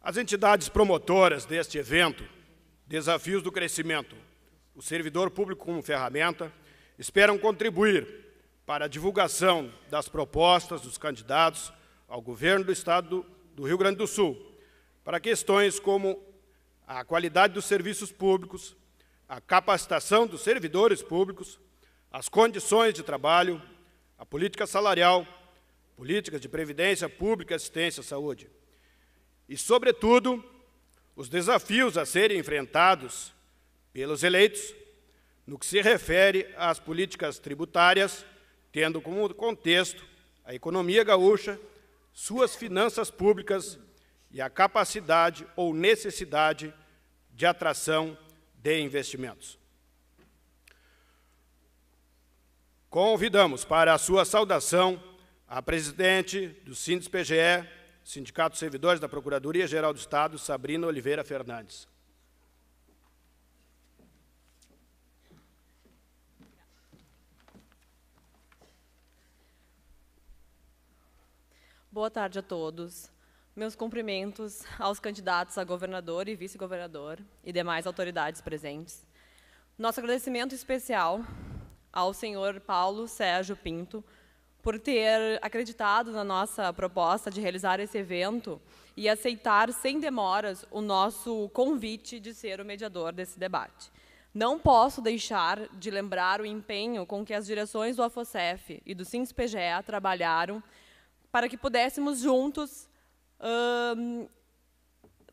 As entidades promotoras deste evento, Desafios do Crescimento, o servidor público como ferramenta, esperam contribuir para a divulgação das propostas dos candidatos ao governo do Estado do Rio Grande do Sul, para questões como a qualidade dos serviços públicos, a capacitação dos servidores públicos, as condições de trabalho, a política salarial, políticas de previdência pública, assistência à saúde. E, sobretudo, os desafios a serem enfrentados pelos eleitos no que se refere às políticas tributárias, tendo como contexto a economia gaúcha, suas finanças públicas e a capacidade ou necessidade de atração de investimentos. Convidamos para a sua saudação a presidente do SINDES-PGE, Sindicato dos Servidores da Procuradoria-Geral do Estado, Sabrina Oliveira Fernandes. Boa tarde a todos. Meus cumprimentos aos candidatos a governador e vice-governador e demais autoridades presentes. Nosso agradecimento especial ao senhor Paulo Sérgio Pinto por ter acreditado na nossa proposta de realizar esse evento e aceitar sem demoras o nosso convite de ser o mediador desse debate. Não posso deixar de lembrar o empenho com que as direções do AFOSEF e do SINDES-PGE trabalharam para que pudéssemos juntos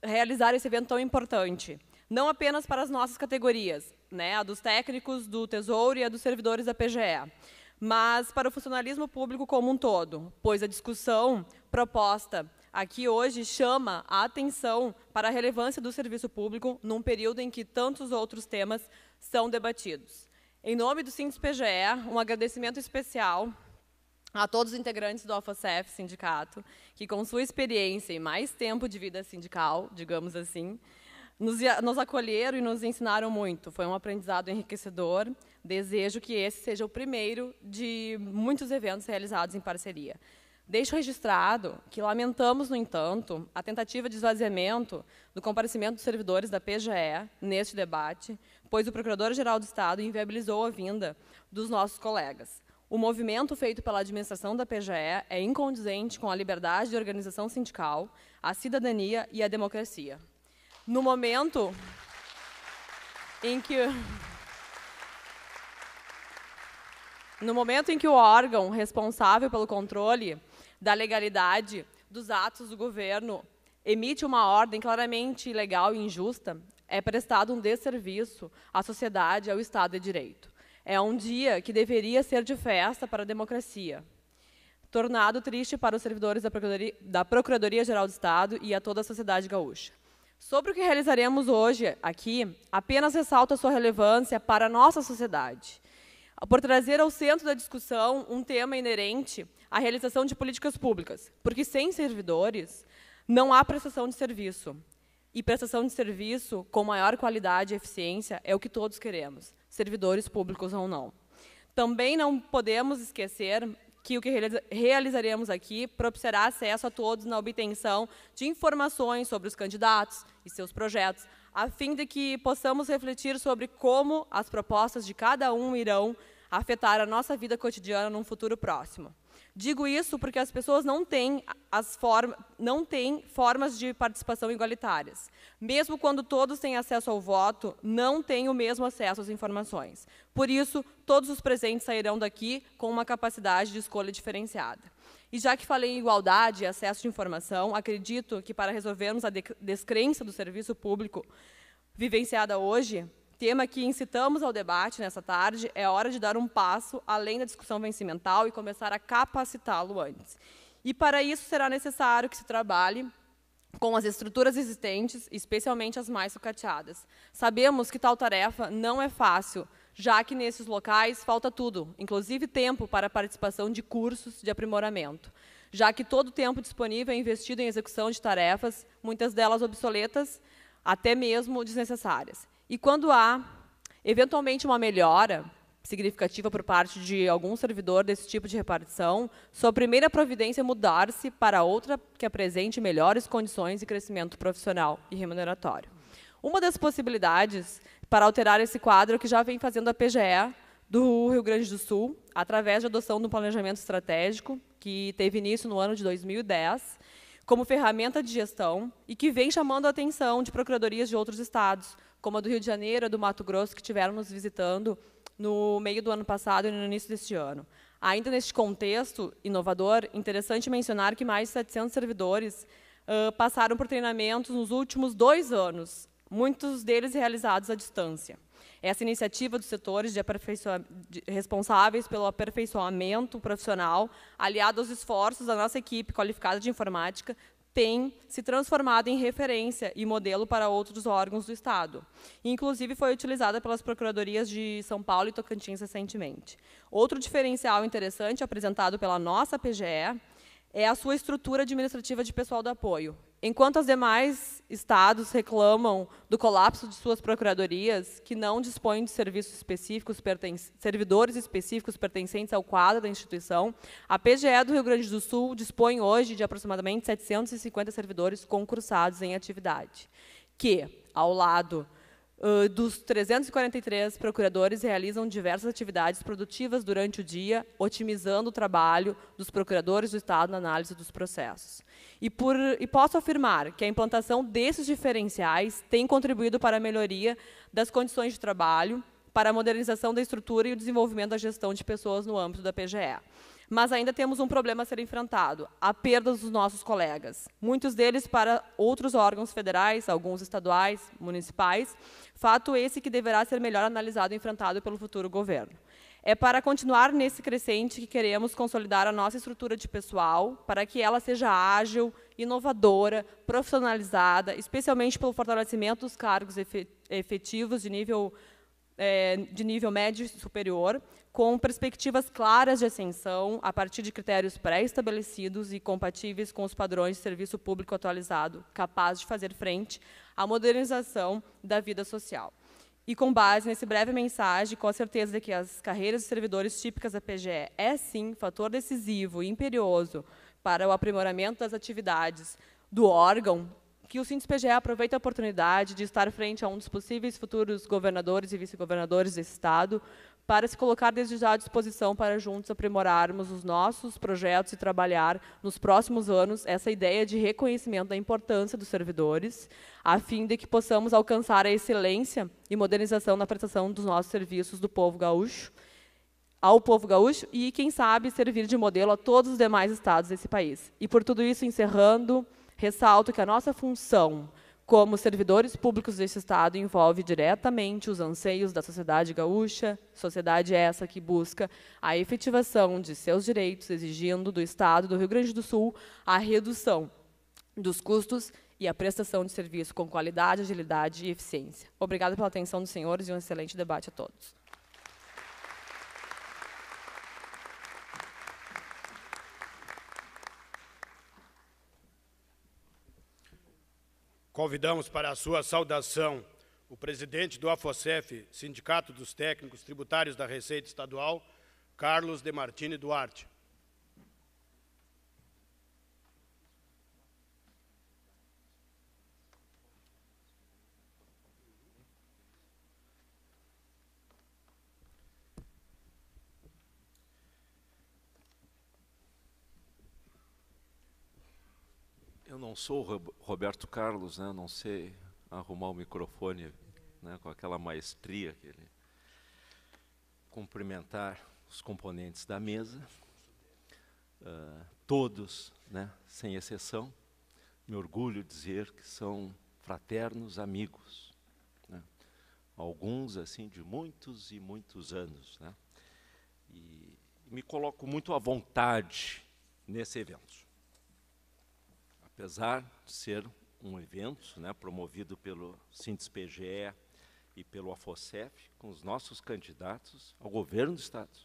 realizar esse evento tão importante. Não apenas para as nossas categorias, né, a dos técnicos do Tesouro e a dos servidores da PGE, mas para o funcionalismo público como um todo, pois a discussão proposta aqui hoje chama a atenção para a relevância do serviço público num período em que tantos outros temas são debatidos. Em nome do SINDES-PGE, um agradecimento especial a todos os integrantes do AFOSEF sindicato, que com sua experiência e mais tempo de vida sindical, digamos assim, nos acolheram e nos ensinaram muito. Foi um aprendizado enriquecedor. Desejo que esse seja o primeiro de muitos eventos realizados em parceria. Deixo registrado que lamentamos, no entanto, a tentativa de esvaziamento do comparecimento dos servidores da PGE neste debate, pois o Procurador-Geral do Estado inviabilizou a vinda dos nossos colegas. O movimento feito pela administração da PGE é incondizente com a liberdade de organização sindical, a cidadania e a democracia. No momento em que o órgão responsável pelo controle da legalidade dos atos do governo emite uma ordem claramente ilegal e injusta, é prestado um desserviço à sociedade e ao Estado de Direito. É um dia que deveria ser de festa para a democracia, tornado triste para os servidores da Procuradoria-Geral do Estado e a toda a sociedade gaúcha. Sobre o que realizaremos hoje aqui, apenas ressalto a sua relevância para a nossa sociedade, por trazer ao centro da discussão um tema inerente à realização de políticas públicas, porque sem servidores não há prestação de serviço. E prestação de serviço com maior qualidade e eficiência é o que todos queremos, servidores públicos ou não. Também não podemos esquecer que o que realizaremos aqui propiciará acesso a todos na obtenção de informações sobre os candidatos e seus projetos, a fim de que possamos refletir sobre como as propostas de cada um irão afetar a nossa vida cotidiana num futuro próximo. Digo isso porque as pessoas não têm formas de participação igualitárias. Mesmo quando todos têm acesso ao voto, não têm o mesmo acesso às informações. Por isso, todos os presentes sairão daqui com uma capacidade de escolha diferenciada. E já que falei em igualdade e acesso de informação, acredito que para resolvermos a descrença do serviço público vivenciada hoje, tema que incitamos ao debate nessa tarde, é hora de dar um passo além da discussão vencimental e começar a capacitá-lo antes. E, para isso, será necessário que se trabalhe com as estruturas existentes, especialmente as mais sucateadas. Sabemos que tal tarefa não é fácil, já que nesses locais falta tudo, inclusive tempo para a participação de cursos de aprimoramento, já que todo o tempo disponível é investido em execução de tarefas, muitas delas obsoletas, até mesmo desnecessárias. E quando há, eventualmente, uma melhora, significativa por parte de algum servidor desse tipo de repartição, sua primeira providência é mudar-se para outra que apresente melhores condições de crescimento profissional e remuneratório. Uma das possibilidades para alterar esse quadro é o que já vem fazendo a PGE do Rio Grande do Sul, através da adoção do planejamento estratégico, que teve início no ano de 2010, como ferramenta de gestão e que vem chamando a atenção de procuradorias de outros estados, como a do Rio de Janeiro, a do Mato Grosso, que estiveram nos visitando no meio do ano passado e no início deste ano. Ainda neste contexto inovador, interessante mencionar que mais de 700 servidores passaram por treinamentos nos últimos 2 anos, muitos deles realizados à distância. Essa iniciativa dos setores responsáveis pelo aperfeiçoamento profissional, aliado aos esforços da nossa equipe qualificada de informática, tem se transformado em referência e modelo para outros órgãos do Estado. Inclusive, foi utilizada pelas procuradorias de São Paulo e Tocantins recentemente. Outro diferencial interessante apresentado pela nossa PGE é a sua estrutura administrativa de pessoal do apoio. Enquanto os demais estados reclamam do colapso de suas procuradorias, que não dispõem de serviços específicos, servidores específicos pertencentes ao quadro da instituição, a PGE do Rio Grande do Sul dispõe hoje de aproximadamente 750 servidores concursados em atividade, que, ao lado dos 343 procuradores, realizam diversas atividades produtivas durante o dia, otimizando o trabalho dos procuradores do Estado na análise dos processos. E posso afirmar que a implantação desses diferenciais tem contribuído para a melhoria das condições de trabalho, para a modernização da estrutura e o desenvolvimento da gestão de pessoas no âmbito da PGE. Mas ainda temos um problema a ser enfrentado, a perda dos nossos colegas. Muitos deles para outros órgãos federais, alguns estaduais, municipais, fato esse que deverá ser melhor analisado e enfrentado pelo futuro governo. É para continuar nesse crescente que queremos consolidar a nossa estrutura de pessoal, para que ela seja ágil, inovadora, profissionalizada, especialmente pelo fortalecimento dos cargos efetivos de nível médio e superior, com perspectivas claras de ascensão, a partir de critérios pré-estabelecidos e compatíveis com os padrões de serviço público atualizado, capaz de fazer frente à modernização da vida social. E com base nesse breve mensagem, com a certeza de que as carreiras de servidores típicas da PGE é, sim, fator decisivo e imperioso para o aprimoramento das atividades do órgão, que o Sindipge aproveita a oportunidade de estar frente a um dos possíveis futuros governadores e vice-governadores desse Estado, para se colocar desde já à disposição para juntos aprimorarmos os nossos projetos e trabalhar nos próximos anos essa ideia de reconhecimento da importância dos servidores, a fim de que possamos alcançar a excelência e modernização na prestação dos nossos serviços do povo gaúcho, ao povo gaúcho e, quem sabe, servir de modelo a todos os demais estados desse país. E por tudo isso, encerrando, ressalto que a nossa função como servidores públicos desse Estado envolve diretamente os anseios da sociedade gaúcha, sociedade essa que busca a efetivação de seus direitos, exigindo do Estado do Rio Grande do Sul a redução dos custos e a prestação de serviço com qualidade, agilidade e eficiência. Obrigada pela atenção dos senhores e um excelente debate a todos. Convidamos para a sua saudação o presidente do AFOSEF, Sindicato dos Técnicos Tributários da Receita Estadual, Carlos de Martini Duarte. Eu não sou Roberto Carlos, né? Não sei arrumar o microfone, né, com aquela maestria que ele... Cumprimentar os componentes da mesa, todos, né, sem exceção. Me orgulho de dizer que são fraternos amigos, né? Alguns assim de muitos e muitos anos, né? E me coloco muito à vontade nesse evento. Apesar de ser um evento, né, promovido pelo Sindipge e pelo AFOSEF, com os nossos candidatos ao governo do Estado.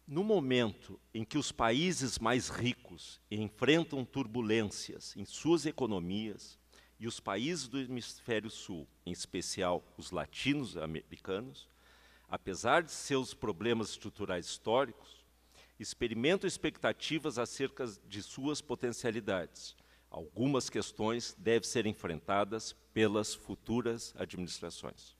No momento em que os países mais ricos enfrentam turbulências em suas economias e os países do hemisfério sul, em especial os latinos-americanos, apesar de seus problemas estruturais históricos, experimentam expectativas acerca de suas potencialidades. Algumas questões devem ser enfrentadas pelas futuras administrações.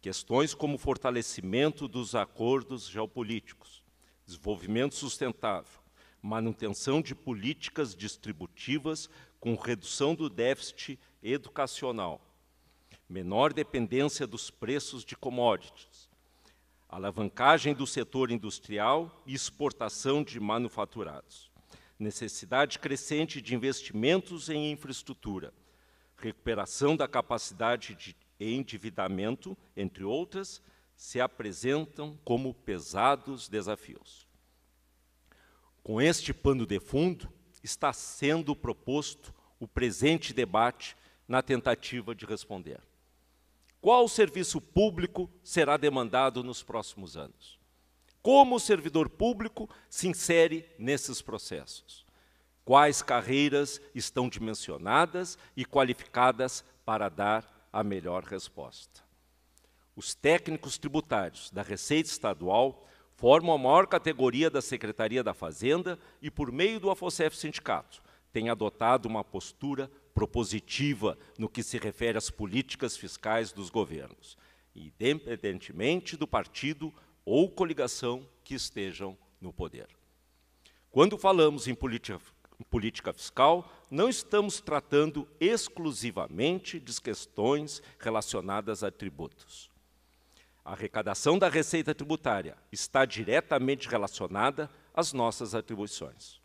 Questões como o fortalecimento dos acordos geopolíticos, desenvolvimento sustentável, manutenção de políticas distributivas com redução do déficit educacional, menor dependência dos preços de commodities, alavancagem do setor industrial e exportação de manufaturados, necessidade crescente de investimentos em infraestrutura, recuperação da capacidade de endividamento, entre outras, se apresentam como pesados desafios. Com este pano de fundo, está sendo proposto o presente debate na tentativa de responder. Qual serviço público será demandado nos próximos anos? Como o servidor público se insere nesses processos? Quais carreiras estão dimensionadas e qualificadas para dar a melhor resposta? Os técnicos tributários da Receita Estadual formam a maior categoria da Secretaria da Fazenda e, por meio do AFOSEF Sindicato, têm adotado uma postura propositiva no que se refere às políticas fiscais dos governos, independentemente do partido ou coligação que estejam no poder. Quando falamos em política fiscal, não estamos tratando exclusivamente de questões relacionadas a tributos. A arrecadação da receita tributária está diretamente relacionada às nossas atribuições.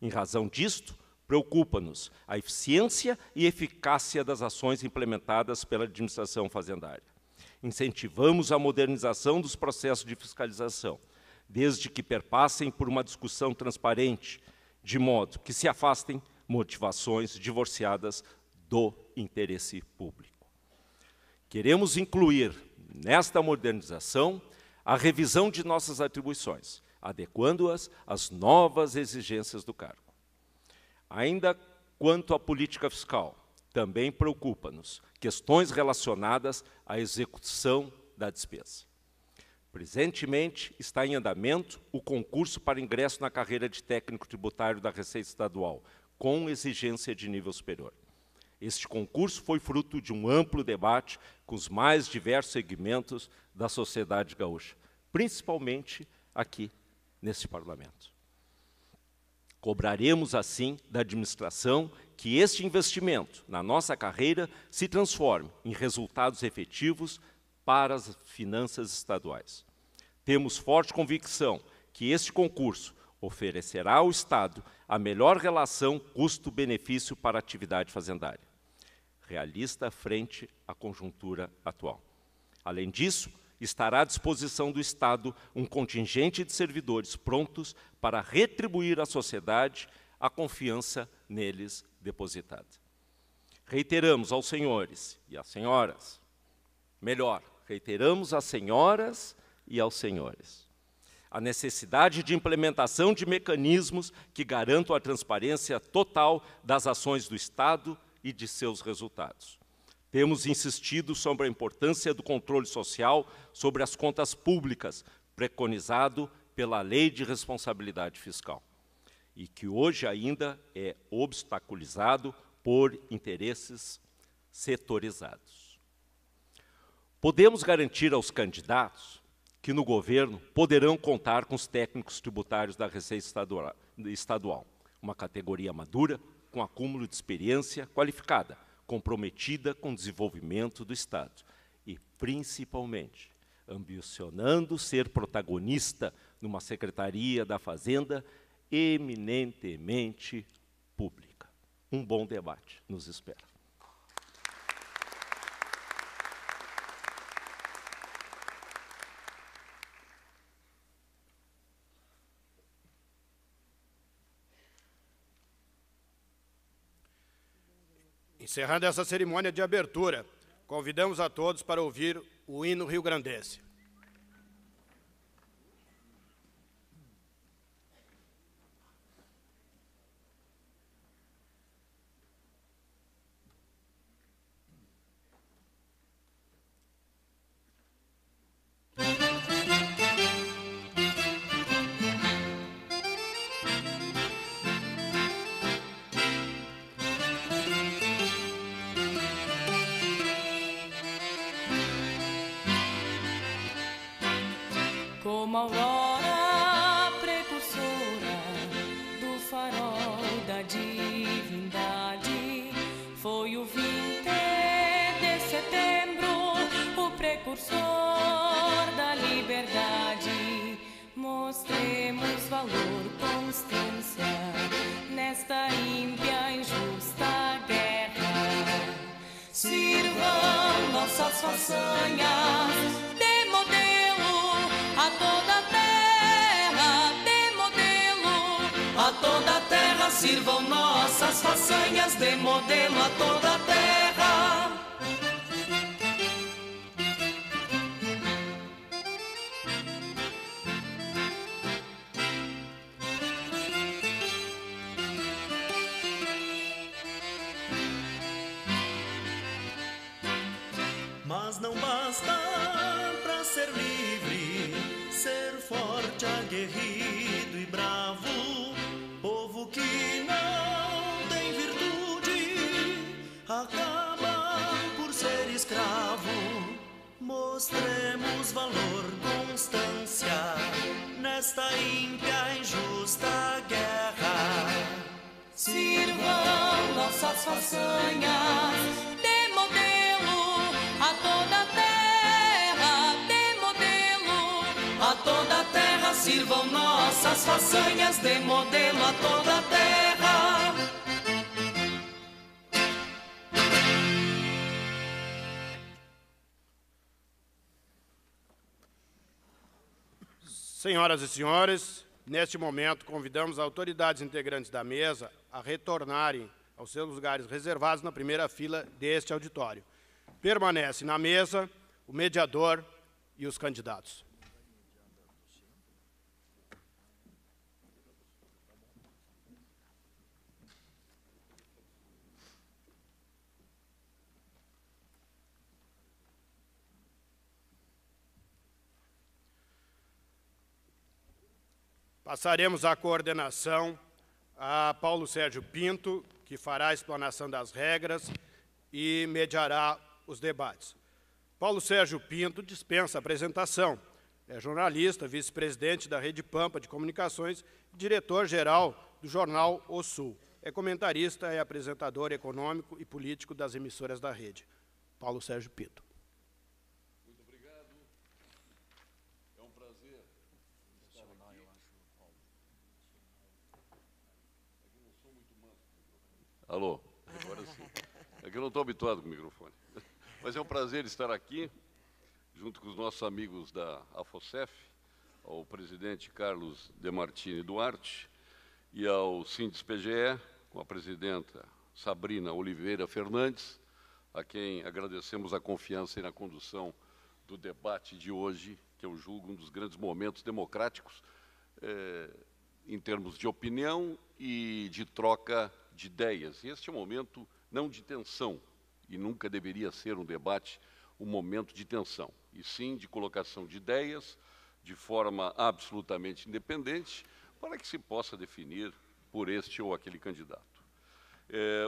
Em razão disto, preocupa-nos a eficiência e eficácia das ações implementadas pela administração fazendária. Incentivamos a modernização dos processos de fiscalização, desde que perpassem por uma discussão transparente, de modo que se afastem motivações divorciadas do interesse público. Queremos incluir nesta modernização a revisão de nossas atribuições, adequando-as às novas exigências do cargo. Ainda quanto à política fiscal, também preocupa-nos questões relacionadas à execução da despesa. Presentemente, está em andamento o concurso para ingresso na carreira de técnico tributário da Receita Estadual, com exigência de nível superior. Este concurso foi fruto de um amplo debate com os mais diversos segmentos da sociedade gaúcha, principalmente aqui neste Parlamento. Cobraremos, assim, da administração que este investimento na nossa carreira se transforme em resultados efetivos para as finanças estaduais. Temos forte convicção que este concurso oferecerá ao Estado a melhor relação custo-benefício para a atividade fazendária, realista frente à conjuntura atual. Além disso, estará à disposição do Estado um contingente de servidores prontos para retribuir à sociedade a confiança neles depositada. Reiteramos aos senhores e às senhoras, reiteramos às senhoras e aos senhores, a necessidade de implementação de mecanismos que garantam a transparência total das ações do Estado e de seus resultados. Temos insistido sobre a importância do controle social sobre as contas públicas, preconizado pela Lei de Responsabilidade Fiscal, e que hoje ainda é obstaculizado por interesses setorizados. Podemos garantir aos candidatos que no governo poderão contar com os técnicos tributários da Receita Estadual, uma categoria madura, com acúmulo de experiência qualificada, comprometida com o desenvolvimento do Estado e, principalmente, ambicionando ser protagonista numa Secretaria da Fazenda eminentemente pública. Um bom debate nos espera. Encerrando essa cerimônia de abertura, convidamos a todos para ouvir o hino rio-grandense. Sirvam nossas façanhas de modelo a toda a terra, de modelo a toda a terra. Sirvam nossas façanhas de modelo a toda a terra. Mas não basta pra ser livre, ser forte, aguerrido e bravo. Povo que não tem virtude acaba por ser escravo. Mostremos valor, constância nesta ímpia e injusta guerra. Sirvam nossas façanhas de modelo a toda a terra, de modelo a toda a terra. Sirvam nossas façanhas de modelo a toda a terra. Senhoras e senhores, neste momento convidamos as autoridades integrantes da mesa a retornarem aos seus lugares reservados na primeira fila deste auditório. Permanece na mesa o mediador e os candidatos. Passaremos a coordenação a Paulo Sérgio Pinto, que fará a explanação das regras e mediará os debates. Paulo Sérgio Pinto dispensa apresentação. É jornalista, vice-presidente da Rede Pampa de Comunicações e diretor-geral do jornal O Sul. É comentarista e apresentador econômico e político das emissoras da rede. Paulo Sérgio Pinto. Muito obrigado. É um prazer estar aqui. É que eu não sou muito manso com o microfone. Alô, agora sim. É que eu não estou habituado com o microfone. Mas é um prazer estar aqui, junto com os nossos amigos da AFOSEF, ao presidente Carlos Demartini Duarte e ao Sindis-PGE, com a presidenta Sabrina Oliveira Fernandes, a quem agradecemos a confiança na condução do debate de hoje, que eu julgo um dos grandes momentos democráticos em termos de opinião e de troca de ideias. E este é um momento não de tensão, e nunca deveria ser um debate um momento de tensão, e sim de colocação de ideias de forma absolutamente independente, para que se possa definir por este ou aquele candidato.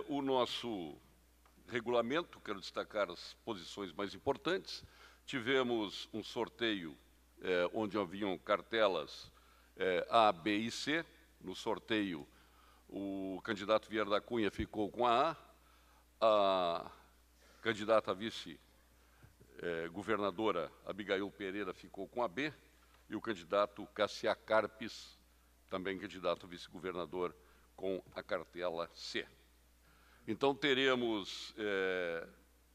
O nosso regulamento, quero destacar as posições mais importantes. Tivemos um sorteio onde haviam cartelas A, B e C. No sorteio, o candidato Vieira da Cunha ficou com a candidata a vice-governadora Abigail Pereira ficou com a B, e o candidato Cassiá Carpes, também candidato a vice-governador, com a cartela C. Então, teremos,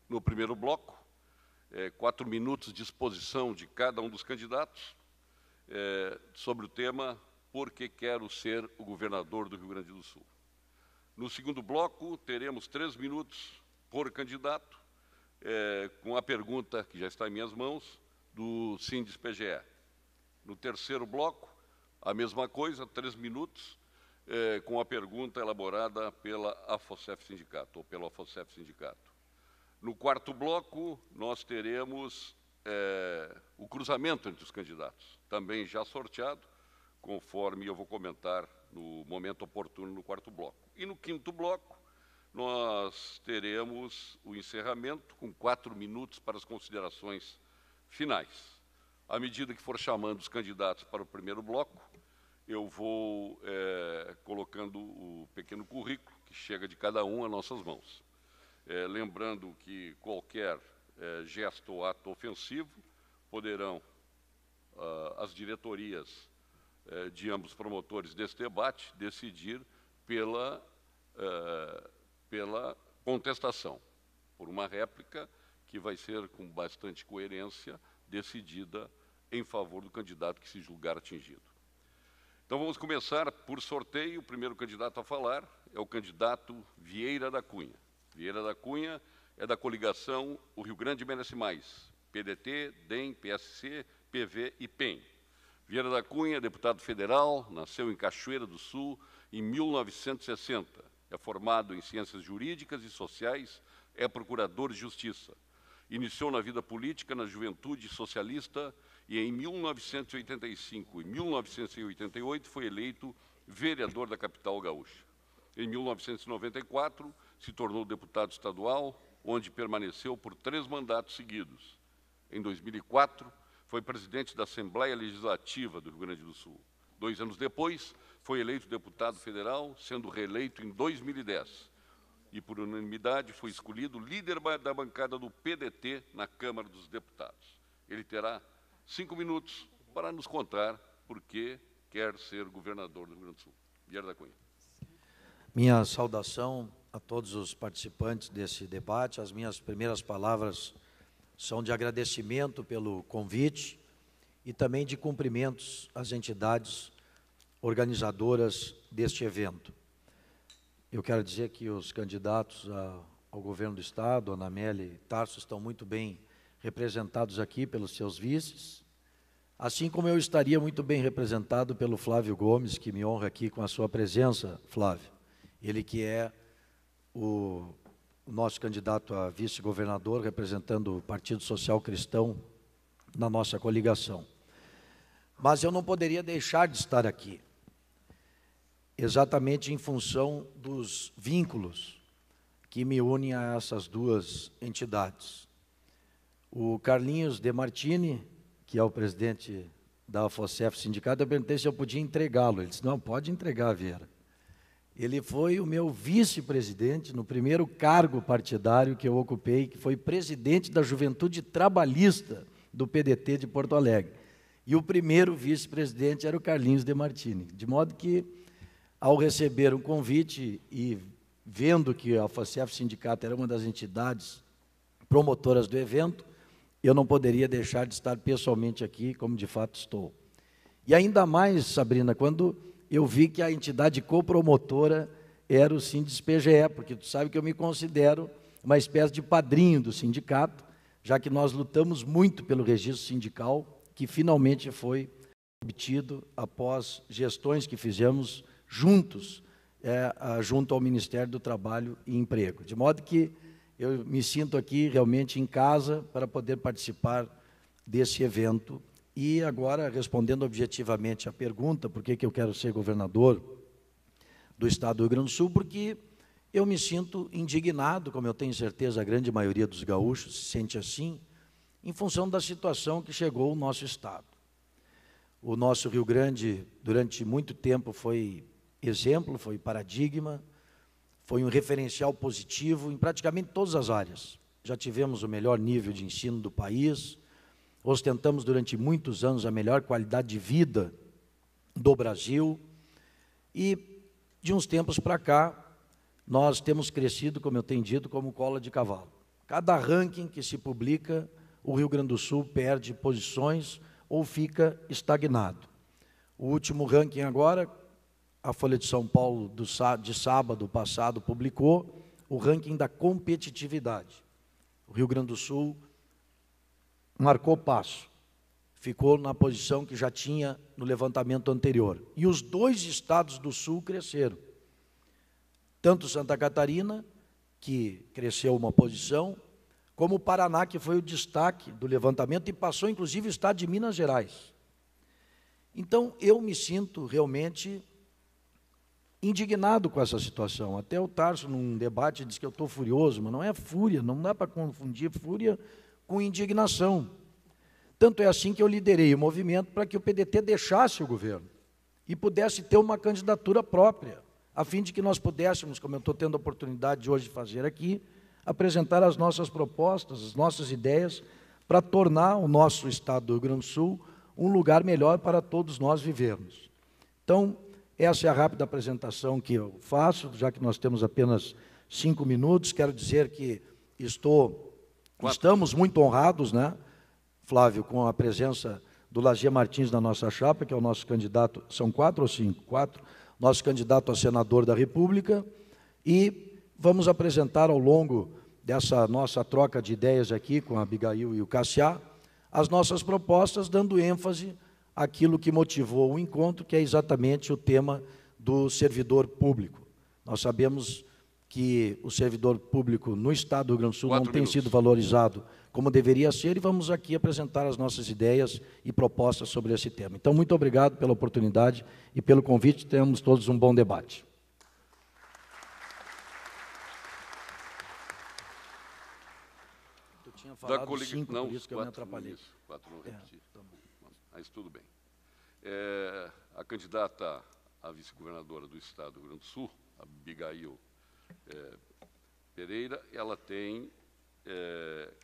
no primeiro bloco, 4 minutos de exposição de cada um dos candidatos sobre o tema "Por que quero ser o governador do Rio Grande do Sul?". No segundo bloco, teremos 3 minutos por candidato, com a pergunta, que já está em minhas mãos, do Sindis-PGE. No terceiro bloco, a mesma coisa, 3 minutos, com a pergunta elaborada pela AFOSEF Sindicato, ou pelo AFOSEF Sindicato. No quarto bloco, nós teremos o cruzamento entre os candidatos, também já sorteado, conforme eu vou comentar no momento oportuno no quarto bloco. E no quinto bloco, nós teremos o encerramento, com 4 minutos para as considerações finais. À medida que for chamando os candidatos para o primeiro bloco, eu vou colocando o pequeno currículo que chega de cada um às nossas mãos. Lembrando que qualquer gesto ou ato ofensivo poderão as diretorias de ambos promotores desse debate decidir pela contestação. por uma réplica que vai ser, com bastante coerência, decidida em favor do candidato que se julgar atingido. Então vamos começar por sorteio. O primeiro candidato a falar é o candidato Vieira da Cunha. Vieira da Cunha é da coligação O Rio Grande Merece Mais, PDT, DEM, PSC, PV e PEN. Vieira da Cunha, deputado federal, nasceu em Cachoeira do Sul em 1960. É formado em Ciências Jurídicas e Sociais, é procurador de Justiça. Iniciou na vida política na Juventude Socialista e em 1985 e 1988 foi eleito vereador da capital gaúcha. Em 1994, se tornou deputado estadual, onde permaneceu por 3 mandatos seguidos. Em 2004, foi presidente da Assembleia Legislativa do Rio Grande do Sul. 2 anos depois, foi eleito deputado federal, sendo reeleito em 2010. E, por unanimidade, foi escolhido líder da bancada do PDT na Câmara dos Deputados. Ele terá 5 minutos para nos contar por que quer ser governador do Rio Grande do Sul. Vieira da Cunha. Minha saudação a todos os participantes desse debate. As minhas primeiras palavras são de agradecimento pelo convite e também de cumprimentos às entidades organizadoras deste evento. Eu quero dizer que os candidatos ao governo do Estado, Ana Amélia e Tarso, estão muito bem representados aqui pelos seus vices, assim como eu estaria muito bem representado pelo Flávio Gomes, que me honra aqui com a sua presença, Flávio. Ele que é o nosso candidato a vice-governador, representando o Partido Social Cristão na nossa coligação. Mas eu não poderia deixar de estar aqui, exatamente em função dos vínculos que me unem a essas duas entidades. O Carlinhos De Martini, que é o presidente da AFOSEF Sindicato, eu perguntei se eu podia entregá-lo. Ele disse, não, pode entregar, Vieira. Ele foi o meu vice-presidente no primeiro cargo partidário que eu ocupei, que foi presidente da Juventude Trabalhista do PDT de Porto Alegre. E o primeiro vice-presidente era o Carlinhos De Martini. De modo que, ao receber um convite e vendo que a AFOSEF Sindicato era uma das entidades promotoras do evento, eu não poderia deixar de estar pessoalmente aqui, como de fato estou. E ainda mais, Sabrina, quando eu vi que a entidade copromotora era o Sindes-PGE, porque tu sabe que eu me considero uma espécie de padrinho do sindicato, já que nós lutamos muito pelo registro sindical, que finalmente foi obtido após gestões que fizemos juntos, junto ao Ministério do Trabalho e Emprego. De modo que eu me sinto aqui realmente em casa para poder participar desse evento. E agora, respondendo objetivamente à pergunta, por que eu quero ser governador do Estado do Rio Grande do Sul, porque eu me sinto indignado, como eu tenho certeza a grande maioria dos gaúchos se sente assim, em função da situação que chegou o nosso Estado. O nosso Rio Grande, durante muito tempo, foi exemplo, foi paradigma, foi um referencial positivo em praticamente todas as áreas. Já tivemos o melhor nível de ensino do país, ostentamos durante muitos anos a melhor qualidade de vida do Brasil e, de uns tempos para cá, nós temos crescido, como eu tenho dito, como cola de cavalo. Cada ranking que se publica, o Rio Grande do Sul perde posições ou fica estagnado. O último ranking agora, a Folha de São Paulo, de sábado passado, publicou o ranking da competitividade. O Rio Grande do Sul marcou passo, ficou na posição que já tinha no levantamento anterior. E os 2 estados do Sul cresceram. Tanto Santa Catarina, que cresceu uma posição, como o Paraná, que foi o destaque do levantamento e passou, inclusive, o estado de Minas Gerais. Então, eu me sinto realmente indignado com essa situação. Até o Tarso, num debate, disse que eu estou furioso, mas não é fúria, não dá para confundir fúria com indignação. Tanto é assim que eu liderei o movimento para que o PDT deixasse o governo e pudesse ter uma candidatura própria, a fim de que nós pudéssemos, como eu estou tendo a oportunidade de hoje fazer aqui, apresentar as nossas propostas, as nossas ideias, para tornar o nosso Estado do Rio Grande do Sul um lugar melhor para todos nós vivermos. Então, essa é a rápida apresentação que eu faço, já que nós temos apenas 5 minutos. Quero dizer que estamos muito honrados, né, Flávio, com a presença do Lazier Martins na nossa chapa, que é o nosso candidato, são 4 ou 5? 4, nosso candidato a senador da República, e vamos apresentar ao longo dessa nossa troca de ideias aqui com a Abigail e o Cassiá, as nossas propostas, dando ênfase àquilo que motivou o encontro, que é exatamente o tema do servidor público. Nós sabemos que o servidor público no Estado do Rio Grande do Sul não tem sido valorizado como deveria ser, e vamos aqui apresentar as nossas ideias e propostas sobre esse tema. Então, muito obrigado pela oportunidade e pelo convite, tenhamos todos um bom debate. Eu tinha falado 5, por isso que eu me atrapalhei. 4 não repeti. Mas tudo bem. A candidata a vice-governadora do Estado do Rio Grande do Sul, a Abigail Pereira, ela tem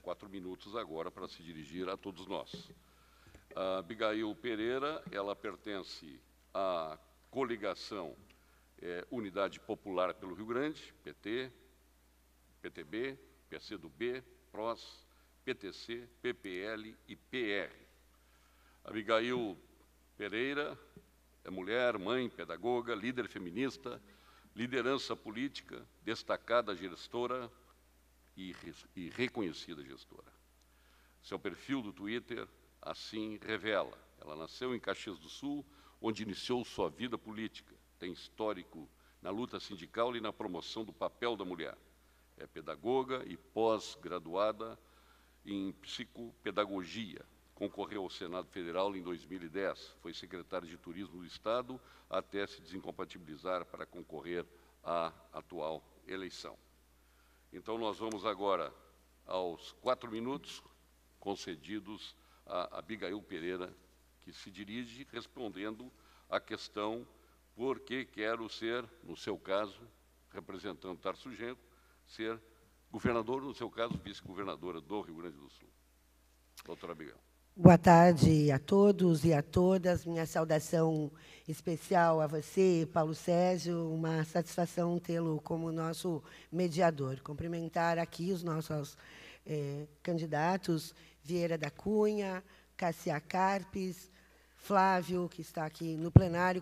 4 minutos agora para se dirigir a todos nós. A Abigail Pereira, ela pertence à coligação Unidade Popular pelo Rio Grande, PT, PTB, PCdoB, PROS, PTC, PPL e PR. Abigail Pereira é mulher, mãe, pedagoga, líder feminista, liderança política, destacada gestora e reconhecida gestora. Seu perfil do Twitter assim revela. Ela nasceu em Caxias do Sul, onde iniciou sua vida política. Tem histórico na luta sindical e na promoção do papel da mulher. É pedagoga e pós-graduada em psicopedagogia. Concorreu ao Senado Federal em 2010. Foi secretária de Turismo do Estado até se desincompatibilizar para concorrer à atual eleição. Então, nós vamos agora aos 4 minutos concedidos a Abigail Pereira, que se dirige respondendo à questão por que quero ser, no seu caso, representando Tarso Genro, ser governador, no seu caso, vice-governadora do Rio Grande do Sul. Doutora Abigail. Boa tarde a todos e a todas. Minha saudação especial a você, Paulo Sérgio. Uma satisfação tê-lo como nosso mediador. Cumprimentar aqui os nossos candidatos, Vieira da Cunha, Cassiá Carpes, Flávio, que está aqui no plenário,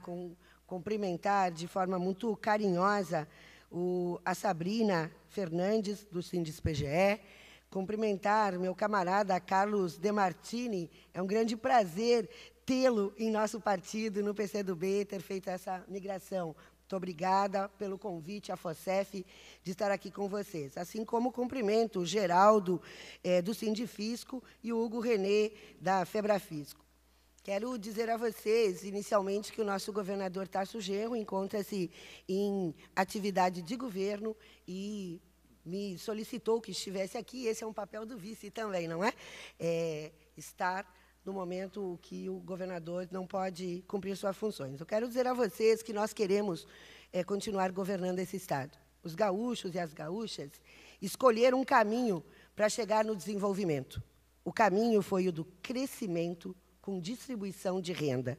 cumprimentar de forma muito carinhosa a Sabrina Fernandes, do Sindis-PGE, cumprimentar meu camarada Carlos Demartini. É um grande prazer tê-lo em nosso partido, no PCdoB, ter feito essa migração. Muito obrigada pelo convite à FOSEF de estar aqui com vocês. Assim como cumprimento o Geraldo, do Sindifisco, e o Hugo Renê, da Febrafisco. Quero dizer a vocês, inicialmente, que o nosso governador Tarso Genro encontra-se em atividade de governo e me solicitou que estivesse aqui. Esse é um papel do vice também, não é? Estar no momento que o governador não pode cumprir suas funções. Eu quero dizer a vocês que nós queremos continuar governando esse Estado. Os gaúchos e as gaúchas escolheram um caminho para chegar no desenvolvimento. O caminho foi o do crescimento com distribuição de renda.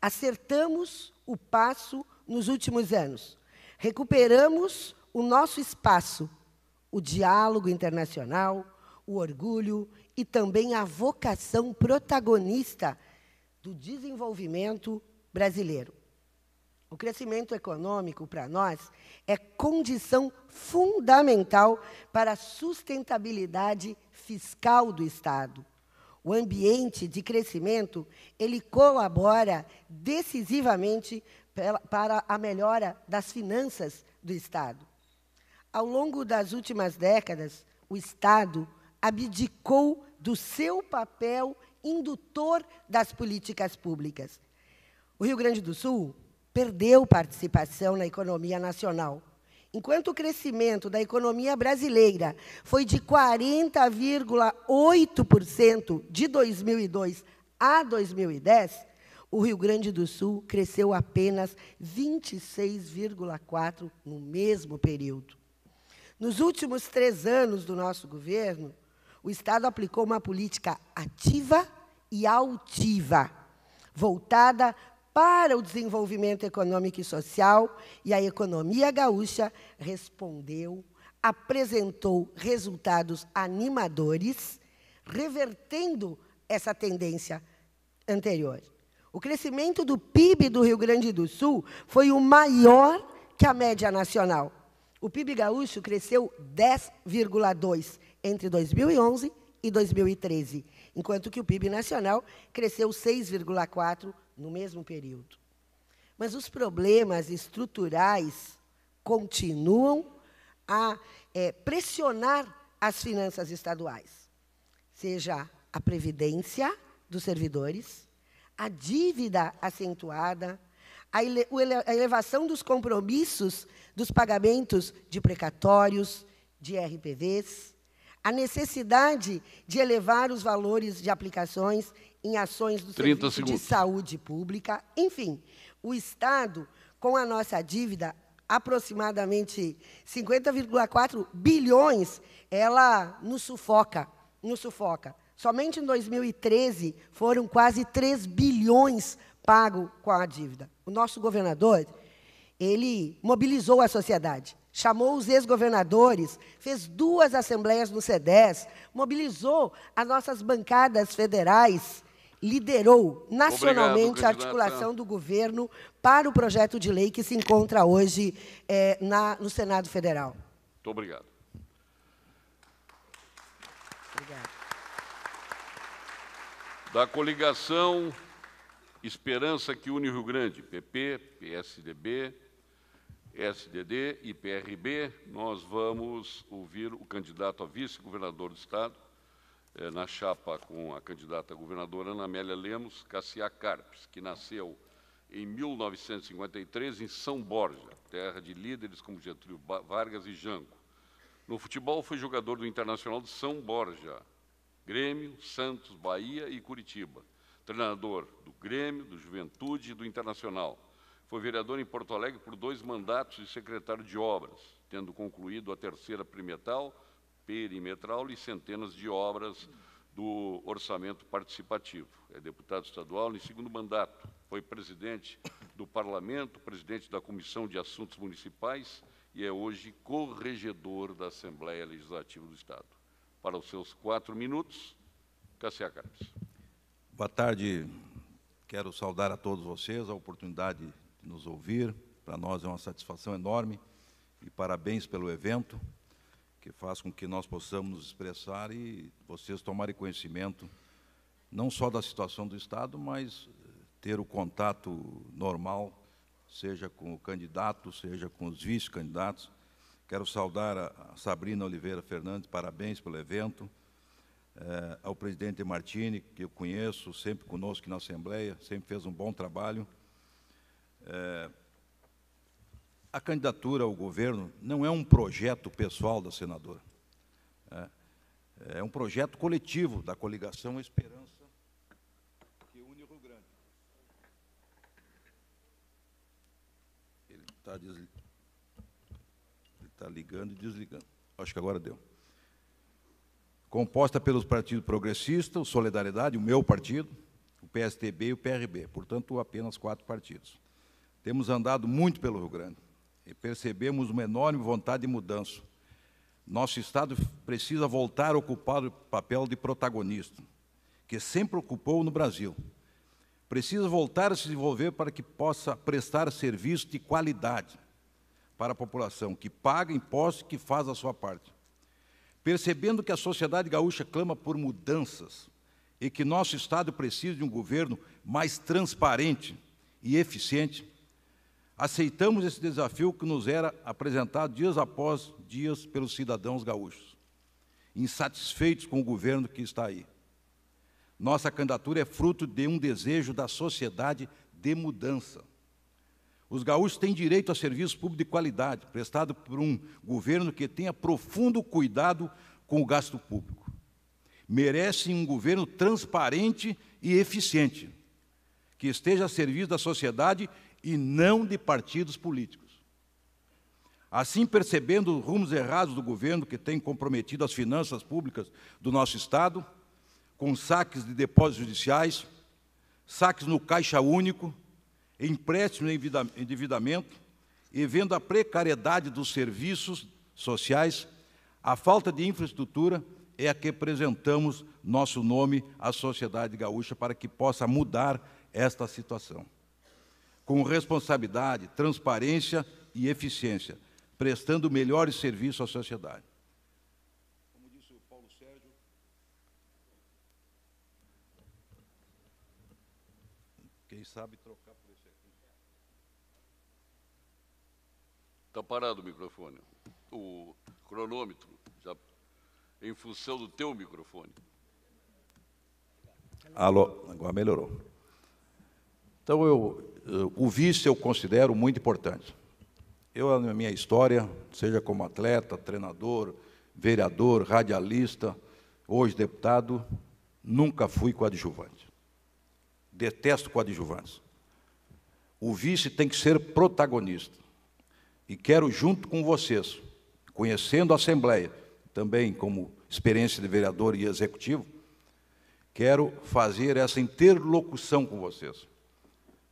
Acertamos o passo nos últimos anos. Recuperamos o nosso espaço, o diálogo internacional, o orgulho e também a vocação protagonista do desenvolvimento brasileiro. O crescimento econômico, para nós, é condição fundamental para a sustentabilidade fiscal do Estado. O ambiente de crescimento, ele colabora decisivamente para a melhora das finanças do Estado. Ao longo das últimas décadas, o Estado abdicou do seu papel indutor das políticas públicas. O Rio Grande do Sul perdeu participação na economia nacional. Enquanto o crescimento da economia brasileira foi de 40,8% de 2002 a 2010, o Rio Grande do Sul cresceu apenas 26,4% no mesmo período. Nos últimos 3 anos do nosso governo, o Estado aplicou uma política ativa e altiva, voltada para o desenvolvimento econômico e social, e a economia gaúcha respondeu apresentou resultados animadores, revertendo essa tendência anterior. O crescimento do PIB do Rio Grande do Sul foi o maior que a média nacional. O PIB gaúcho cresceu 10,2% entre 2011 e 2013, enquanto que o PIB nacional cresceu 6,4% no mesmo período. Mas os problemas estruturais continuam a pressionar as finanças estaduais, seja a previdência dos servidores, a dívida acentuada, a elevação dos compromissos dos pagamentos de precatórios, de RPVs, a necessidade de elevar os valores de aplicações em ações do serviço de saúde pública. Enfim, o Estado, com a nossa dívida, aproximadamente 50,4 bilhões, ela nos sufoca. Somente em 2013 foram quase 3 bilhões pagos com a dívida. O nosso governador, ele mobilizou a sociedade, chamou os ex-governadores, fez 2 assembleias no CEDES, mobilizou as nossas bancadas federais, liderou nacionalmente a articulação do governo para o projeto de lei que se encontra hoje no Senado Federal. Muito obrigado. Obrigada. Da coligação Esperança que une o Rio Grande, PP, PSDB, SDD e PRB, nós vamos ouvir o candidato a vice-governador do Estado, na chapa com a candidata a governadora Ana Amélia Lemos Cassiá Carpes, que nasceu em 1953 em São Borja, terra de líderes como Getúlio Vargas e Jango. No futebol, foi jogador do Internacional de São Borja, Grêmio, Santos, Bahia e Curitiba. Treinador do Grêmio, do Juventude e do Internacional. Foi vereador em Porto Alegre por 2 mandatos e secretário de obras, tendo concluído a 3ª perimetral e centenas de obras do orçamento participativo. É deputado estadual em 2º mandato. Foi presidente do Parlamento, presidente da Comissão de Assuntos Municipais e é hoje corregedor da Assembleia Legislativa do Estado. Para os seus 4 minutos, Cassiá Carpes. Boa tarde. Quero saudar a todos vocês a oportunidade de nos ouvir. Para nós é uma satisfação enorme e parabéns pelo evento, que faz com que nós possamos nos expressar e vocês tomarem conhecimento não só da situação do Estado, mas ter o contato normal, seja com o candidato, seja com os vice-candidatos. Quero saudar a Sabrina Oliveira Fernandes, parabéns pelo evento, ao presidente Martini, que eu conheço, sempre conosco na Assembleia, sempre fez um bom trabalho. A candidatura ao governo não é um projeto pessoal da senadora, é um projeto coletivo da coligação Esperança que une o Rio Grande. Ele está ligando e desligando. Acho que agora deu. Composta pelos partidos progressistas, o Solidariedade, o meu partido, o PSDB e o PRB, portanto, apenas 4 partidos. Temos andado muito pelo Rio Grande e percebemos uma enorme vontade de mudança. Nosso Estado precisa voltar a ocupar o papel de protagonista, que sempre ocupou no Brasil. Precisa voltar a se desenvolver para que possa prestar serviço de qualidade para a população, que paga impostos e que faz a sua parte. Percebendo que a sociedade gaúcha clama por mudanças e que nosso Estado precisa de um governo mais transparente e eficiente, aceitamos esse desafio que nos era apresentado dias após dias pelos cidadãos gaúchos, insatisfeitos com o governo que está aí. Nossa candidatura é fruto de um desejo da sociedade de mudança. Os gaúchos têm direito a serviço público de qualidade, prestado por um governo que tenha profundo cuidado com o gasto público. Merecem um governo transparente e eficiente, que esteja a serviço da sociedade e não de partidos políticos. Assim, percebendo os rumos errados do governo que tem comprometido as finanças públicas do nosso Estado, com saques de depósitos judiciais, saques no Caixa Único, empréstimos e endividamento, e vendo a precariedade dos serviços sociais, A falta de infraestrutura é a que apresentamos nosso nome à sociedade gaúcha para que possa mudar esta situação. Com responsabilidade, transparência e eficiência, prestando melhores serviços à sociedade. Como disse o Paulo Sérgio, quem sabe trocar por esse aqui. Está parado o microfone. O cronômetro, já em função do teu microfone. Alô, agora melhorou. Então, o vice eu considero muito importante. Eu, na minha história, seja como atleta, treinador, vereador, radialista, hoje deputado, nunca fui coadjuvante. Detesto coadjuvantes. O vice tem que ser protagonista. E quero, junto com vocês, conhecendo a Assembleia, também como experiência de vereador e executivo, quero fazer essa interlocução com vocês,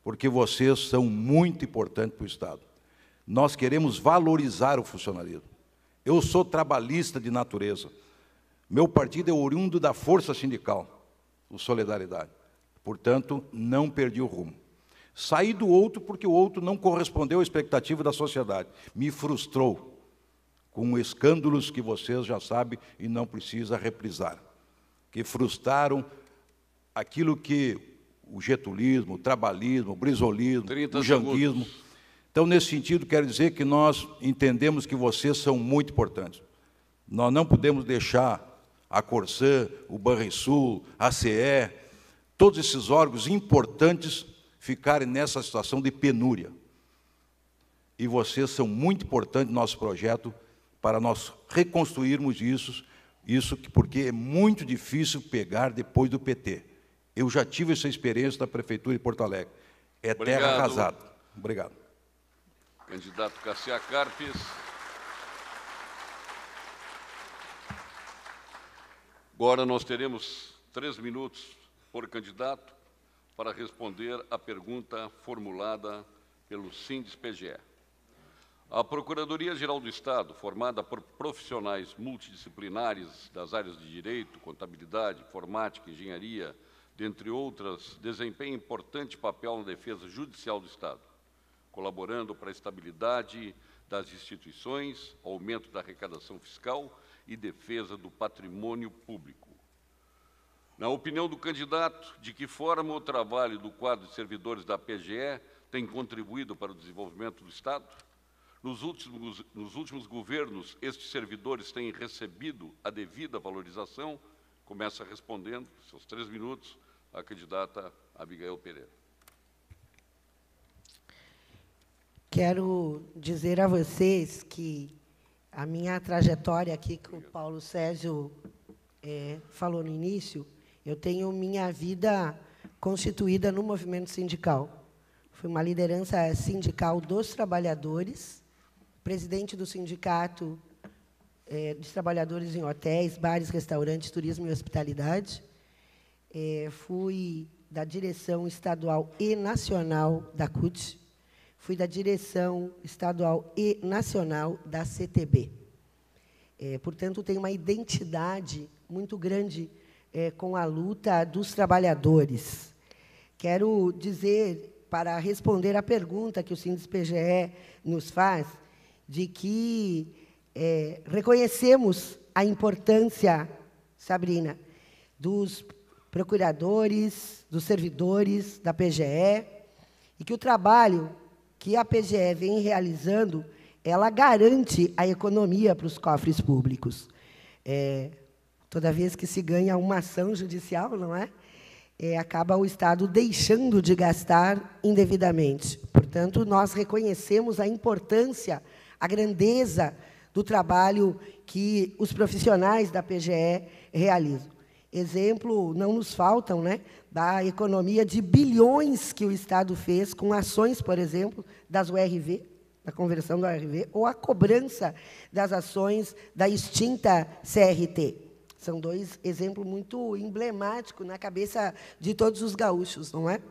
porque vocês são muito importantes para o Estado. Nós queremos valorizar o funcionalismo. Eu sou trabalhista de natureza. Meu partido é oriundo da força sindical, o Solidariedade. Portanto, não perdi o rumo. Saí do outro porque o outro não correspondeu à expectativa da sociedade. Me frustrou, com escândalos que vocês já sabem e não precisa reprisar, que frustraram aquilo que o getulismo, o trabalhismo, o brizolismo, o janguismo. Então, nesse sentido, quero dizer que nós entendemos que vocês são muito importantes. Nós não podemos deixar a Corsã, o Banrisul, a CE, todos esses órgãos importantes ficarem nessa situação de penúria. E vocês são muito importantes no nosso projeto para nós reconstruirmos isso porque é muito difícil pegar depois do PT. Eu já tive essa experiência da Prefeitura de Porto Alegre. É terra arrasada. Obrigado. Candidato Cassiá Carpes. Agora nós teremos 3 minutos por candidato para responder à pergunta formulada pelo Sindis-PGE. A Procuradoria-Geral do Estado, formada por profissionais multidisciplinares das áreas de Direito, Contabilidade, Informática, Engenharia, dentre outras, desempenha importante papel na defesa judicial do Estado, colaborando para a estabilidade das instituições, aumento da arrecadação fiscal e defesa do patrimônio público. Na opinião do candidato, de que forma o trabalho do quadro de servidores da PGE tem contribuído para o desenvolvimento do Estado? Nos últimos governos, estes servidores têm recebido a devida valorização? Começa respondendo, seus 3 minutos, a candidata Abigail Pereira. Quero dizer a vocês que a minha trajetória aqui, que o Paulo Sérgio falou no início, eu tenho minha vida constituída no movimento sindical. Fui uma liderança sindical dos trabalhadores, presidente do sindicato dos trabalhadores em hotéis, bares, restaurantes, turismo e hospitalidade. Fui da direção estadual e nacional da CUT. Fui da direção estadual e nacional da CTB. Portanto, tenho uma identidade muito grande com a luta dos trabalhadores. Quero dizer, para responder à pergunta que o Sindis-PGE nos faz, de que reconhecemos a importância, Sabrina, dos procuradores, dos servidores da PGE, e que o trabalho que a PGE vem realizando, ela garante a economia para os cofres públicos. Toda vez que se ganha uma ação judicial, não é? Acaba o Estado deixando de gastar indevidamente. Portanto, nós reconhecemos a importância, a grandeza do trabalho que os profissionais da PGE realizam. Exemplo, não nos faltam, né, da economia de bilhões que o Estado fez com ações, por exemplo, das URV, da conversão da URV, ou a cobrança das ações da extinta CRT. São 2 exemplos muito emblemáticos na cabeça de todos os gaúchos, não é?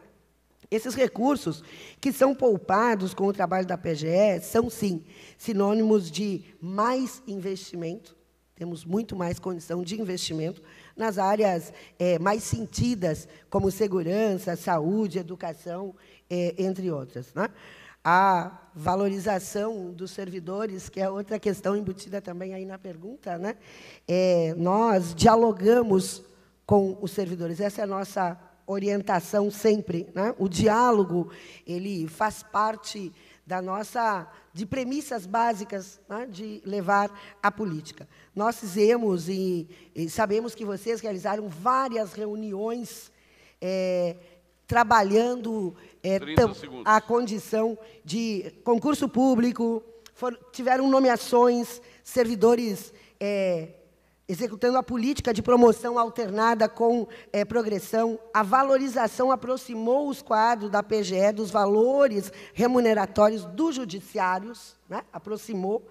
Esses recursos que são poupados com o trabalho da PGE são, sim, sinônimos de mais investimento, Temos muito mais condição de investimento nas áreas mais sentidas, como segurança, saúde, educação, entre outras, né? A valorização dos servidores, que é outra questão embutida também aí na pergunta, né? Nós dialogamos com os servidores, essa é a nossa orientação sempre, né? O diálogo, ele faz parte de premissas básicas, né, de levar a política. Nós fizemos e sabemos que vocês realizaram várias reuniões trabalhando a condição de concurso público, tiveram nomeações, servidores executando a política de promoção alternada com progressão. A valorização aproximou os quadros da PGE dos valores remuneratórios dos judiciários, né? Aproximou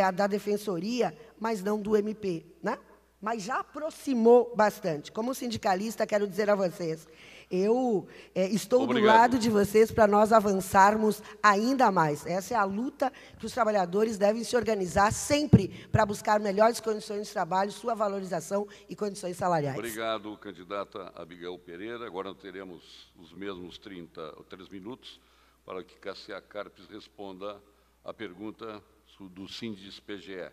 a da Defensoria, mas não do MP, né? Mas já aproximou bastante. Como sindicalista, quero dizer a vocês, eu estou do lado de vocês para nós avançarmos ainda mais. Essa é a luta que os trabalhadores devem se organizar sempre para buscar melhores condições de trabalho, sua valorização e condições salariais. Obrigado, candidata Abigail Pereira. Agora teremos os mesmos 3 minutos para que Cassia Carpes responda à pergunta do Síndice PGE.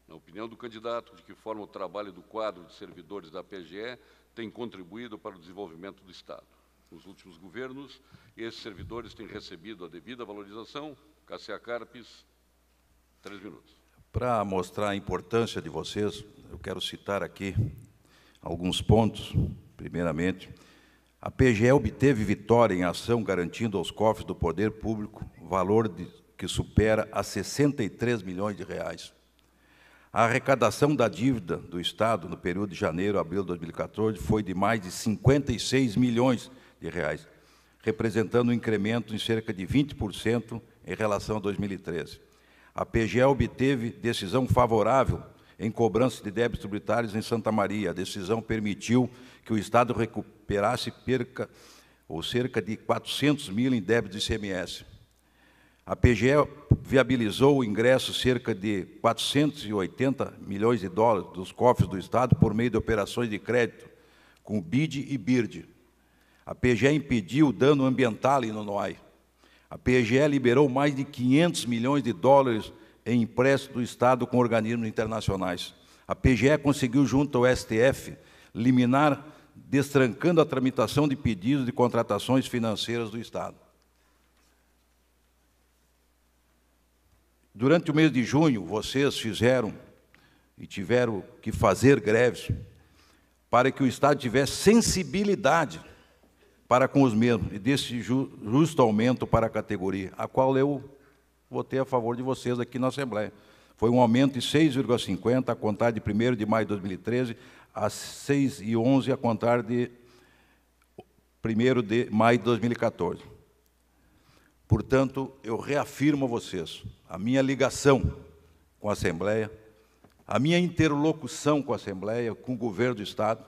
Na opinião do candidato, de que forma o trabalho do quadro de servidores da PGE tem contribuído para o desenvolvimento do Estado. Nos últimos governos, esses servidores têm recebido a devida valorização. Cassia Carpes, 3 minutos. Para mostrar a importância de vocês, eu quero citar aqui alguns pontos. Primeiramente, a PGE obteve vitória em ação, garantindo aos cofres do poder público valor que supera a 63 milhões de reais. A arrecadação da dívida do Estado no período de janeiro a abril de 2014 foi de mais de 56 milhões de reais, representando um incremento em cerca de 20% em relação a 2013. A PGE obteve decisão favorável em cobrança de débitos tributários em Santa Maria. A decisão permitiu que o Estado recuperasse cerca de 400 mil em débitos de ICMS. A PGE viabilizou o ingresso de cerca de 480 milhões de dólares dos cofres do Estado por meio de operações de crédito, com BID e BIRD. A PGE impediu o dano ambiental em Nonoai. A PGE liberou mais de 500 milhões de dólares em empréstimos do Estado com organismos internacionais. A PGE conseguiu, junto ao STF, liminar, destrancando a tramitação de pedidos de contratações financeiras do Estado. Durante o mês de junho, vocês fizeram e tiveram que fazer greves para que o Estado tivesse sensibilidade para com os mesmos e desse justo aumento para a categoria, a qual eu votei a favor de vocês aqui na Assembleia. Foi um aumento de 6,50 a contar de 1º de maio de 2013 a 6,11 a contar de 1º de maio de 2014. Portanto, eu reafirmo a vocês a minha ligação com a Assembleia, a minha interlocução com a Assembleia, com o governo do Estado.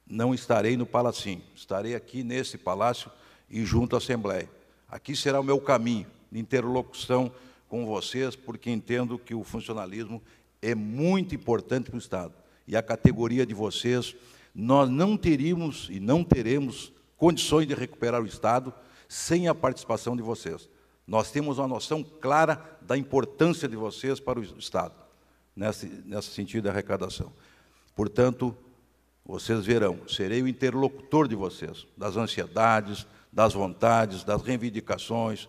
Não estarei no Palacinho, estarei aqui nesse palácio e junto à Assembleia. Aqui será o meu caminho de interlocução com vocês, porque entendo que o funcionalismo é muito importante para o Estado. E a categoria de vocês, nós não teríamos e não teremos condições de recuperar o Estado sem a participação de vocês. Nós temos uma noção clara da importância de vocês para o Estado, nesse sentido de arrecadação. Portanto, vocês verão, serei o interlocutor de vocês, das ansiedades, das vontades, das reivindicações,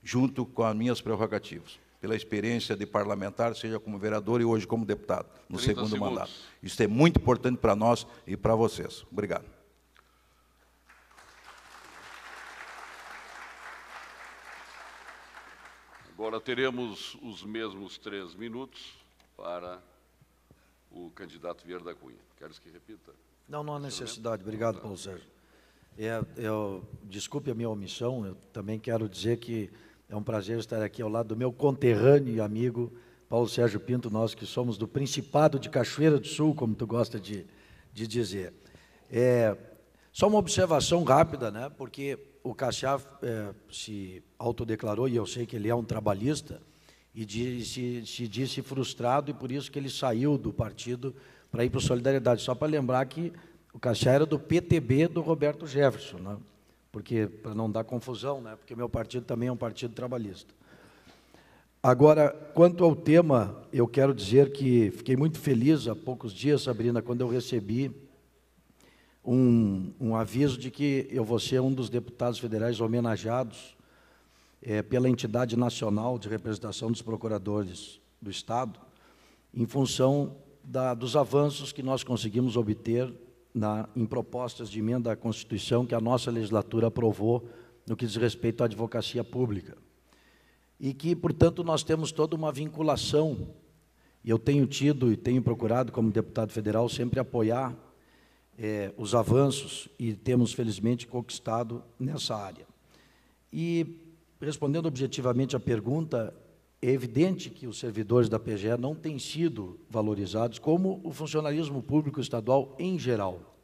junto com as minhas prerrogativas, pela experiência de parlamentar, seja como vereador e hoje como deputado, no segundo mandato. Isso é muito importante para nós e para vocês. Obrigado. Agora teremos os mesmos 3 minutos para o candidato Vieira da Cunha. Queres que repita? Não há necessidade. Obrigado, Paulo Sérgio. Desculpe a minha omissão, eu também quero dizer que é um prazer estar aqui ao lado do meu conterrâneo e amigo Paulo Sérgio Pinto, nós que somos do Principado de Cachoeira do Sul, como tu gosta de dizer. Só uma observação rápida, né? Porque o Cassia se autodeclarou, e eu sei que ele é um trabalhista, e se disse frustrado, e por isso que ele saiu do partido para ir para o Solidariedade. Só para lembrar que o Cassiá era do PTB do Roberto Jefferson, né? Porque, para não dar confusão, né? Porque meu partido também é um partido trabalhista. Agora, quanto ao tema, eu quero dizer que fiquei muito feliz há poucos dias, Sabrina, quando eu recebi um aviso de que eu vou ser um dos deputados federais homenageados pela entidade nacional de representação dos procuradores do Estado, em função dos avanços que nós conseguimos obter em propostas de emenda à Constituição que a nossa legislatura aprovou no que diz respeito à advocacia pública. E que, portanto, nós temos toda uma vinculação, e eu tenho tido e tenho procurado, como deputado federal, sempre apoiar os avanços, e temos, felizmente, conquistado nessa área. E, respondendo objetivamente à pergunta, é evidente que os servidores da PGE não têm sido valorizados, como o funcionalismo público estadual em geral.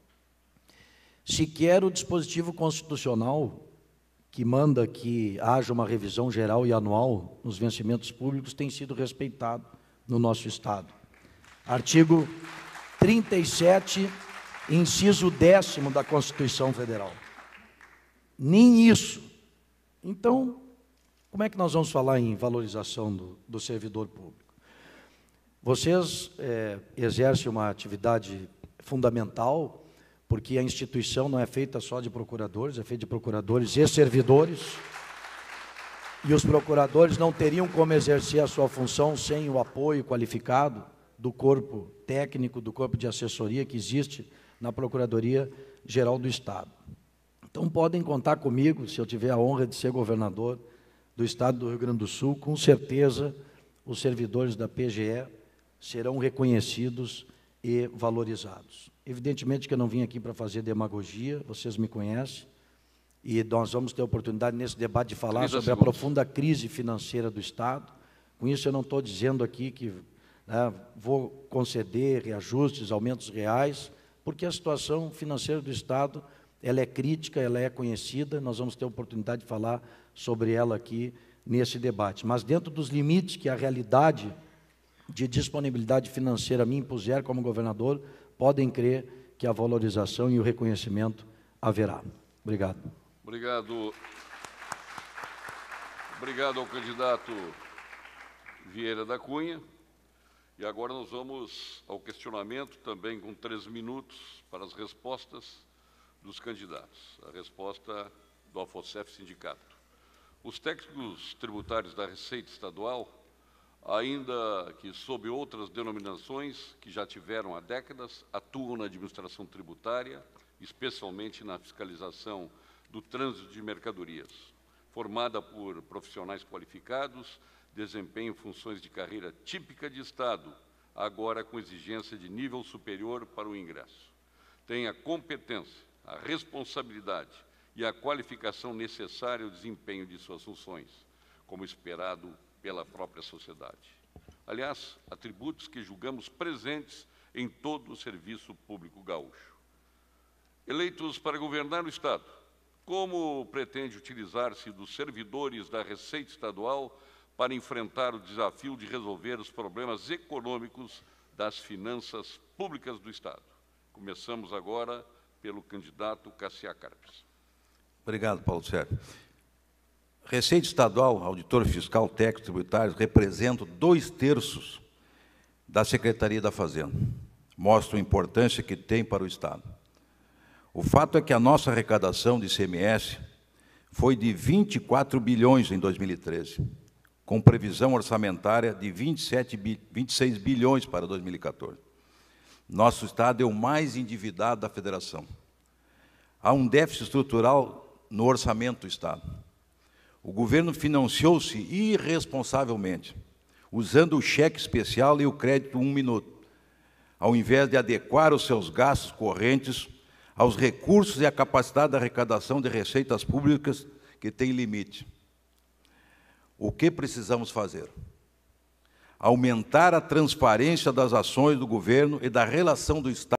Sequer o dispositivo constitucional que manda que haja uma revisão geral e anual nos vencimentos públicos tem sido respeitado no nosso Estado. Artigo 37, inciso 10º da Constituição Federal. Nem isso. Então, como é que nós vamos falar em valorização do servidor público? Vocês exercem uma atividade fundamental, porque a instituição não é feita só de procuradores, é feita de procuradores e servidores, e os procuradores não teriam como exercer a sua função sem o apoio qualificado do corpo técnico, do corpo de assessoria que existe na Procuradoria-Geral do Estado. Então, podem contar comigo, se eu tiver a honra de ser governador do Estado do Rio Grande do Sul, com certeza os servidores da PGE serão reconhecidos e valorizados. Evidentemente que eu não vim aqui para fazer demagogia, vocês me conhecem, e nós vamos ter a oportunidade nesse debate de falar sobre a profunda crise financeira do Estado. Com isso, eu não estou dizendo aqui que vou conceder reajustes, aumentos reais, porque a situação financeira do Estado ela é crítica, ela é conhecida, nós vamos ter a oportunidade de falar sobre ela aqui nesse debate. Mas dentro dos limites que a realidade de disponibilidade financeira me impuser como governador, podem crer que a valorização e o reconhecimento haverá. Obrigado. Obrigado. Obrigado ao candidato Vieira da Cunha. E agora nós vamos ao questionamento, também com 3 minutos para as respostas dos candidatos. A resposta do AFOSEF Sindicato. Os técnicos tributários da Receita Estadual, ainda que sob outras denominações que já tiveram há décadas, atuam na administração tributária, especialmente na fiscalização do trânsito de mercadorias. Formada por profissionais qualificados, desempenham funções de carreira típica de Estado, agora com exigência de nível superior para o ingresso. Tem a competência, a responsabilidade e a qualificação necessária ao desempenho de suas funções, como esperado pela própria sociedade. Aliás, atributos que julgamos presentes em todo o serviço público gaúcho. Eleitos para governar o Estado, como pretende utilizar-se dos servidores da Receita Estadual para enfrentar o desafio de resolver os problemas econômicos das finanças públicas do Estado? Começamos agora pelo candidato Cassiá Carpes. Obrigado, Paulo Sérgio. Receita Estadual, auditor fiscal, técnico, tributário, representam 2/3 da Secretaria da Fazenda. Mostra a importância que tem para o Estado. O fato é que a nossa arrecadação de ICMS foi de 24 bilhões em 2013, com previsão orçamentária de 26 bilhões para 2014. Nosso Estado é o mais endividado da Federação. Há um déficit estrutural no orçamento do Estado. O governo financiou-se irresponsavelmente, usando o cheque especial e o crédito 1 minuto, ao invés de adequar os seus gastos correntes aos recursos e à capacidade de arrecadação de receitas públicas que tem limite. O que precisamos fazer? Aumentar a transparência das ações do governo e da relação do Estado